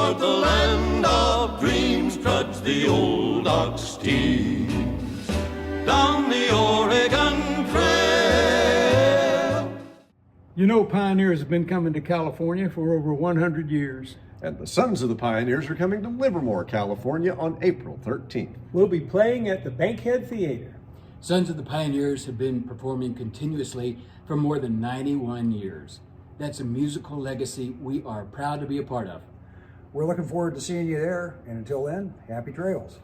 Toward the land of dreams trudge the old ox teams down the Oregon Trail. You know, pioneers have been coming to California for over 100 years. And the Sons of the Pioneers are coming to Livermore, California on April 13th. We'll be playing at the Bankhead Theater. Sons of the Pioneers have been performing continuously for more than 91 years. That's a musical legacy we are proud to be a part of. We're looking forward to seeing you there, and until then, happy trails.